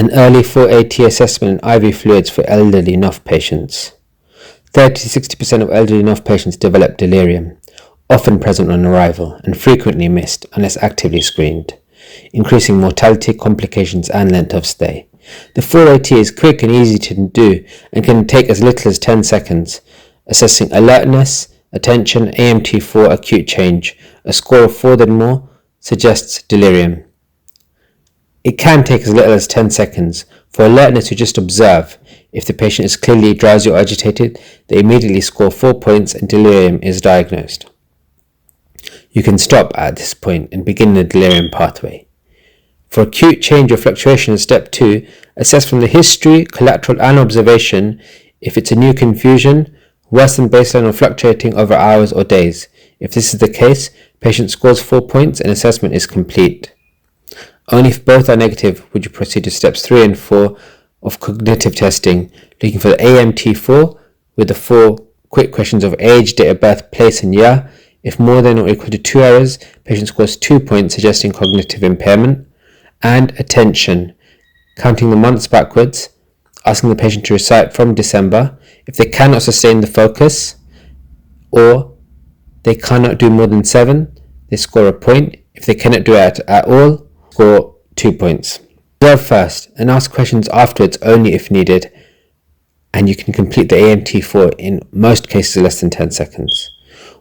An early 4AT assessment in IV fluids for elderly NOF patients. 30-60% of elderly NOF patients develop delirium, often present on arrival and frequently missed unless actively screened, increasing mortality, complications and length of stay. The 4AT is quick and easy to do and can take as little as 10 seconds, assessing alertness, attention, AMT4 acute change. A score of 4 then more suggests delirium. It can take as little as 10 seconds. For alertness, you just observe. If the patient is clearly drowsy or agitated, they immediately score 4 points and delirium is diagnosed. You can stop at this point and begin the delirium pathway. For acute change or fluctuation in step 2, assess from the history, collateral and observation if it's a new confusion, worse than baseline or fluctuating over hours or days. If this is the case, patient scores 4 points and assessment is complete. Only if both are negative would you proceed to steps 3 and 4 of cognitive testing, looking for the AMT4 with the 4 quick questions of age, date of birth, place and year. If more than or equal to 2 errors, patient scores 2 points suggesting cognitive impairment. And attention, counting the months backwards, asking the patient to recite from December. If they cannot sustain the focus or they cannot do more than 7, they score a point. If they cannot do it at all, score 2 points. Observe first and ask questions afterwards only if needed, and you can complete the AMT4 in most cases less than 10 seconds.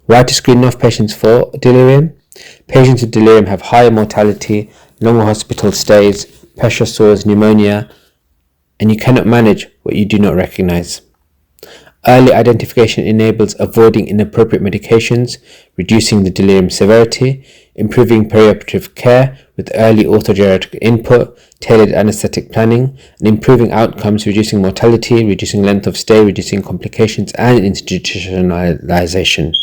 Why to screen NOF patients for delirium? Patients with delirium have higher mortality, longer hospital stays, pressure sores, pneumonia, and you cannot manage what you do not recognize. Early identification enables avoiding inappropriate medications, reducing the delirium severity, improving perioperative care with early orthogeriatric input, tailored anesthetic planning, and improving outcomes, reducing mortality, reducing length of stay, reducing complications, and institutionalization.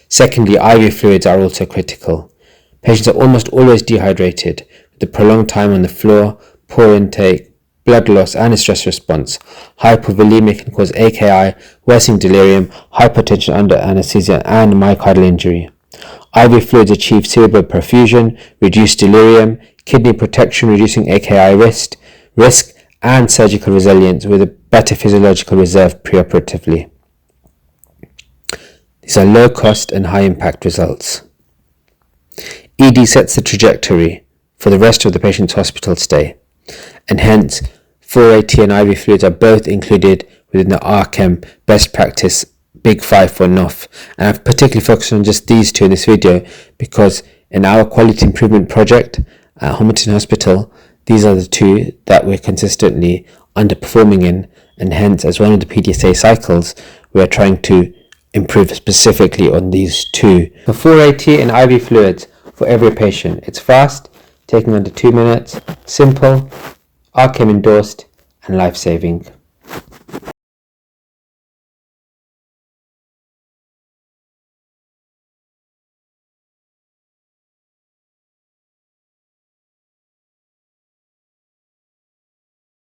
Secondly, IV fluids are also critical. Patients are almost always dehydrated, with the prolonged time on the floor, poor intake, blood loss and a stress response. Hypovolemia can cause AKI, worsening delirium, hypertension under anesthesia and myocardial injury. IV fluids achieve cerebral perfusion, reduce delirium, kidney protection, reducing AKI risk, and surgical resilience with a better physiological reserve preoperatively. These are low cost and high impact results. ED sets the trajectory for the rest of the patient's hospital stay, and hence 4AT and IV fluids are both included within the RChem best practice Big 5 for NOF, and I've particularly focused on just these two in this video because in our quality improvement project at Homerton Hospital, these are the two that we're consistently underperforming in, and hence as one of the PDSA cycles we're trying to improve specifically on these two. For 4AT and IV fluids for every patient, it's fast, taking under 2 minutes, simple, RChem endorsed and life-saving.